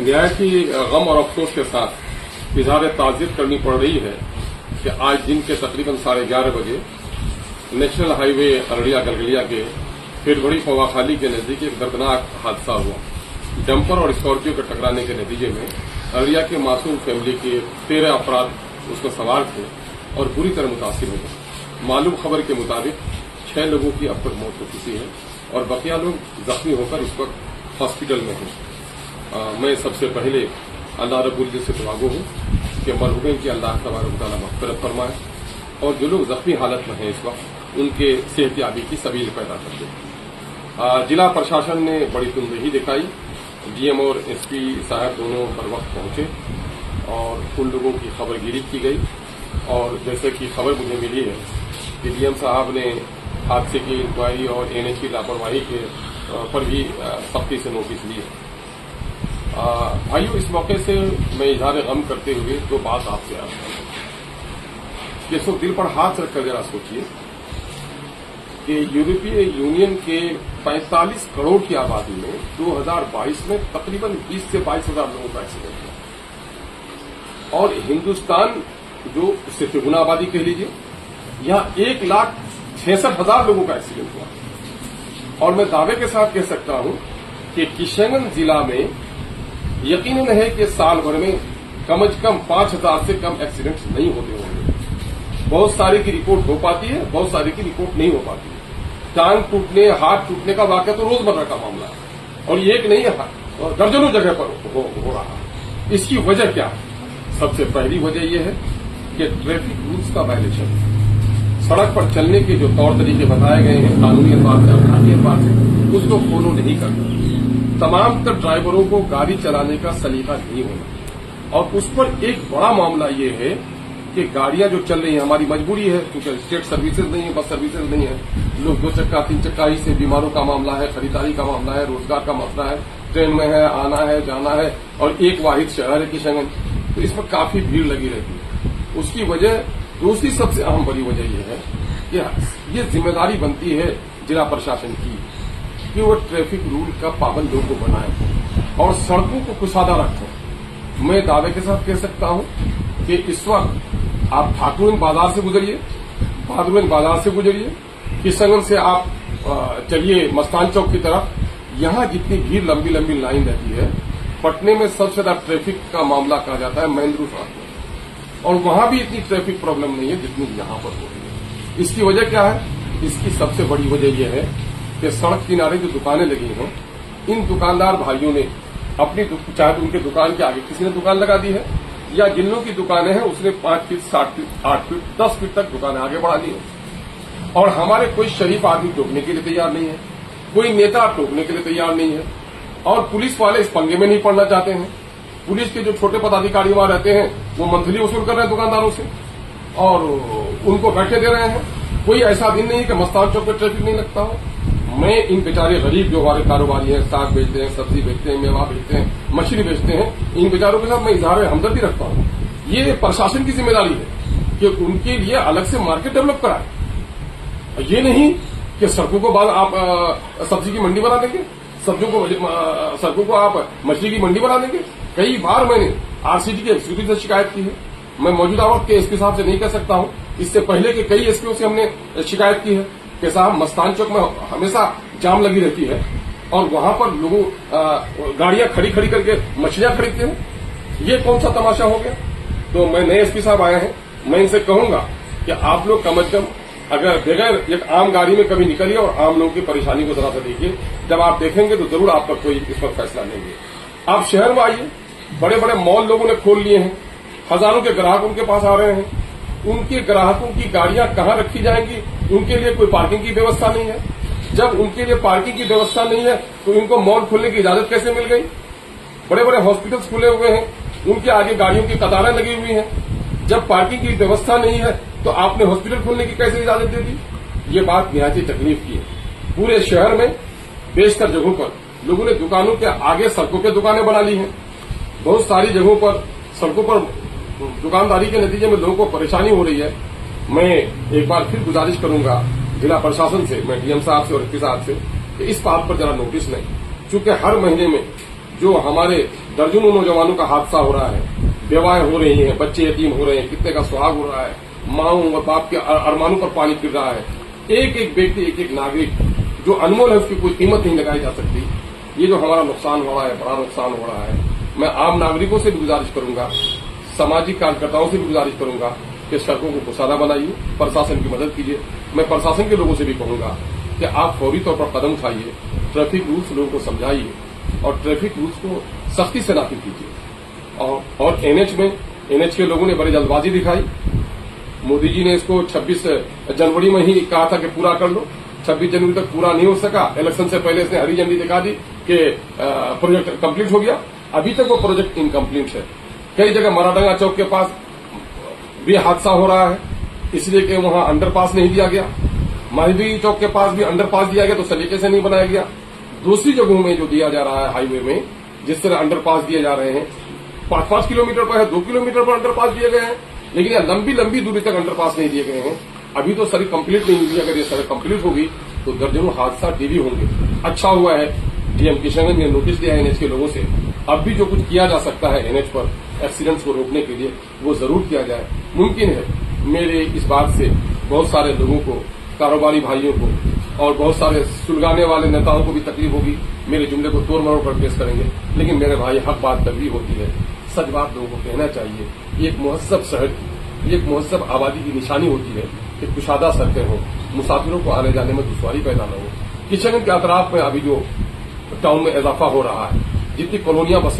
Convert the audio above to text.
निहायत ही गम और अफसोस के साथ इजहार ताज़ियत करनी पड़ रही है कि आज दिन के तकरीबन 11:30 बजे नेशनल हाईवे अररिया गलगलिया के फिरबड़ी पवाखाली के नजदीक एक दर्दनाक हादसा हुआ। डंपर और स्कॉर्पियो के टकराने के नतीजे में अररिया के मासूम फैमिली के 13 अफराद उसमें सवार थे और बुरी तरह मुतासिर हो गए। मालूम खबर के मुताबिक 6 लोगों की अब तक मौत हो चुकी है और बकिया लोग जख्मी होकर इस वक्त हॉस्पिटल में हैं। मैं सबसे पहले अल्लाह रब्बुल इज्जत से दुआगो हूं कि मरहूमिन की अल्लाह तबारक व तआला मग़फ़िरत फरमाए और जो लोग जख्मी हालत में हैं इस वक्त उनके सेहतयाबी की सबील पैदा कर दे। जिला प्रशासन ने बड़ी तनदेही दिखाई। डीएम और एसपी साहब दोनों बर वक्त पहुंचे और उन लोगों की खबरगिरी की गई और जैसे कि खबर मुझे मिली है कि डीएम साहब ने हादसे की इंक्वायरी और एनएच की लापरवाही के पर भी सख्ती से नोटिस लिए। भाइयों, इस मौके से मैं इजहार गम करते हुए दो बात आपसे अर्ज करूं कि इसको दिल पर हाथ रखकर जरा सोचिए कि यूरोपीय यूनियन के 45 करोड़ की आबादी में 2022 में तकरीबन 20 से 22 हजार लोगों का एक्सीडेंट हुआ और हिंदुस्तान जो उससे तिगुना आबादी कह लीजिए, यहां 1,66,000 लोगों का एक्सीडेंट हुआ और मैं दावे के साथ कह सकता हूं कि किशनगंज जिला में यकीनन है कि साल भर में कम से कम 5,000 से कम एक्सीडेंट्स नहीं होते होंगे। बहुत सारे की रिपोर्ट हो पाती है, बहुत सारे की रिपोर्ट नहीं हो पाती है। टांग टूटने, हाथ टूटने का वाकया तो रोजमर्रा का मामला है और ये एक नहीं है और दर्जनों जगह पर हो रहा है। इसकी वजह क्या है? सबसे पहली वजह यह है कि ट्रैफिक रूल्स का वायलेशन। सड़क पर चलने के जो तौर तरीके बताए गए हैं कानूनी एतबार से, अखलाकी एतबार से, उसको फॉलो नहीं करना। तमाम तर ड्राइवरों को गाड़ी चलाने का सलीका नहीं होना और उस पर एक बड़ा मामला ये है कि गाड़ियां जो चल रही हैं, हमारी मजबूरी है क्योंकि स्टेट सर्विसेज नहीं है, बस सर्विसेज नहीं है। लोग 2 चक्का 3 चक्का ही से बीमारों का मामला है, खरीदारी का मामला है, रोजगार का मसला है, ट्रेन में है, आना है, जाना है और एक वाहिद शहर है किशनगंज, तो इसमें काफी भीड़ लगी रहती है। उसकी वजह दूसरी सबसे अहम बड़ी वजह यह है कि ये जिम्मेदारी बनती है जिला प्रशासन की कि वो ट्रैफिक रूल का पाबंद लोगों को बनाए और सड़कों को कुशादा रखें। मैं दावे के साथ कह सकता हूं कि इस वक्त आप ठाकुरगंज बाजार से गुजरिए, बहादुरगंज बाजार से गुजरिए, किशनगंज से आप चलिए मस्तान चौक की तरफ, यहां जितनी भीड़ लंबी लंबी लाइन रहती है, पटने में सबसे ज्यादा ट्रैफिक का मामला कहा जाता है महेंद्रू सड़क में और वहां भी इतनी ट्रैफिक प्रॉब्लम नहीं है जितनी यहां पर हो रही है। इसकी वजह क्या है? इसकी सबसे बड़ी वजह यह है कि सड़क किनारे जो दुकानें लगी हैं, इन दुकानदार भाइयों ने अपनी चाहे तो उनके दुकान के आगे किसी ने दुकान लगा दी है या जिन लोगों की दुकानें हैं उसने 5 फीट, 7 फीट, 8 फीट, 10 फीट तक दुकानें आगे बढ़ा दी है और हमारे कोई शरीफ आदमी टोकने के लिए तैयार नहीं है, कोई नेता टोकने के लिए तैयार नहीं है और पुलिस वाले इस पंगे में नहीं पड़ना चाहते हैं। पुलिस के जो छोटे पदाधिकारी वहां रहते हैं वो मंथली वसूल कर रहे हैं दुकानदारों से और उनको बैठे दे रहे हैं। कोई ऐसा दिन नहीं है कि मस्तान चौक पर ट्रैफिक नहीं लगता हो। मैं इन बेचारे गरीब जो हमारे कारोबारी हैं, साग बेचते हैं, सब्जी बेचते हैं, मेवा बेचते हैं, मछली बेचते हैं, इन बेचारों के साथ मैं इजहार हमदर्दी रखता हूं। ये प्रशासन की जिम्मेदारी है कि उनके लिए अलग से मार्केट डेवलप कराए। ये नहीं कि सड़कों को बाद आप सब्जी की मंडी बना देंगे, सड़कों को आप मछली की मंडी बना देंगे। कई बार मैंने आरसीटी के एग्जीक्यूटिव से शिकायत की है। मैं मौजूदा वक्त के एसपी साहब से नहीं कह सकता हूं, इससे पहले के कई एसपीओ से हमने शिकायत की है कि साहब मस्तान चौक में हमेशा जाम लगी रहती है और वहां पर लोगों गाड़ियां खड़ी करके मछलियां खरीदते हैं। ये कौन सा तमाशा हो गया? तो मैं नए एसपी साहब आए हैं, मैं इनसे कहूंगा कि आप लोग कम से कम अगर बगैर एक आम गाड़ी में कभी निकलिए और आम लोगों की परेशानी को जरा सा देखिए। जब आप देखेंगे तो जरूर आप पर कोई इस पर फैसला लेंगे। आप शहर में आइए, बड़े बड़े मॉल लोगों ने खोल लिए हैं, हजारों के ग्राहक उनके पास आ रहे हैं। उनके ग्राहकों की गाड़ियां कहां रखी जाएंगी? उनके लिए कोई पार्किंग की व्यवस्था नहीं है। जब उनके लिए पार्किंग की व्यवस्था नहीं है तो इनको मॉल खोलने की इजाजत कैसे मिल गई? बड़े बड़े हॉस्पिटल्स खुले हुए हैं, उनके आगे गाड़ियों की कतारें लगी हुई हैं। जब पार्किंग की व्यवस्था नहीं है तो आपने हॉस्पिटल खोलने की कैसे इजाजत दे दी? ये बात निहायत ही तकलीफ की है। पूरे शहर में बेशतर जगहों पर लोगों ने दुकानों के आगे सड़कों के दुकानें बना ली हैं। बहुत सारी जगहों पर सड़कों पर दुकानदारी के नतीजे में लोगों को परेशानी हो रही है। मैं एक बार फिर गुजारिश करूंगा जिला प्रशासन से, मैं डीएम साहब से और एसपी साहब से कि इस बात पर जरा नोटिस लें, क्योंकि हर महीने में जो हमारे दर्जनों नौजवानों का हादसा हो रहा है, बेवाएं हो रही हैं, बच्चे यतीम हो रहे हैं, कितने का सुहाग हो रहा है, माओं और बाप के अरमानों पर पानी फिर रहा है। एक एक व्यक्ति, एक एक नागरिक जो अनमोल है, उसकी कोई कीमत नहीं लगाई जा सकती। ये जो हमारा नुकसान हो रहा है, बड़ा नुकसान हो रहा है। मैं आम नागरिकों से भी गुजारिश करूंगा, सामाजिक कार्यकर्ताओं से भी गुजारिश करूंगा कि सड़कों को कुशादा बनाइए, प्रशासन की मदद कीजिए। मैं प्रशासन के लोगों से भी कहूंगा कि आप फौरी तौर पर कदम उठाइए, ट्रैफिक रूल्स लोगों को समझाइए और ट्रैफिक रूल्स को सख्ती से नाफिज कीजिए। और एनएच के लोगों ने बड़ी जल्दबाजी दिखाई। मोदी जी ने इसको 26 जनवरी में ही कहा था कि पूरा कर लो। 26 जनवरी तक पूरा नहीं हो सका। इलेक्शन से पहले इसने हरी झंडी दिखा दी कि प्रोजेक्ट कंप्लीट हो गया। अभी तक वो प्रोजेक्ट इनकम्प्लीट है। कई जगह मराडंगा चौक के पास भी हादसा हो रहा है, इसलिए कि वहां अंडरपास नहीं दिया गया। महदी चौक के पास भी अंडरपास दिया गया तो सलीके से नहीं बनाया गया। दूसरी जगहों में जो दिया जा रहा है हाईवे में, जिस तरह अंडरपास दिए जा रहे हैं, 5-5 किलोमीटर पर है, 2 किलोमीटर पर अंडरपास दिए गए हैं, लेकिन यह लंबी लंबी दूरी तक अंडरपास नहीं दिए गए हैं। अभी तो सड़क कंप्लीट नहीं हुई। अगर ये सड़क कंप्लीट होगी तो दर्जनों हादसा टीवी होंगे। अच्छा हुआ है डीएम किशनगंज ने नोटिस दिया है एनएच के लोगों से। अब भी जो कुछ किया जा सकता है एनएच पर एक्सीडेंट्स को रोकने के लिए, वो जरूर किया जाए। मुमकिन है मेरे इस बात से बहुत सारे लोगों को, कारोबारी भाइयों को और बहुत सारे सुलगाने वाले नेताओं को भी तकलीफ होगी। मेरे जुमले को तोड़ मरोड़ कर पेश करेंगे, लेकिन मेरे भाई हक बात तभी होती है। सच बात लोगों को कहना चाहिए। ये एक मुहस्सब शहर की, एक मुहस्सब आबादी की निशानी होती है कि कुशादा सड़कें हो, मुसाफिरों को आने जाने में दुश्वारी पैदा न हो। किशनगंज के अतराफ में अभी जो टाउन में इजाफा हो रहा है, जितनी कॉलोनियां बस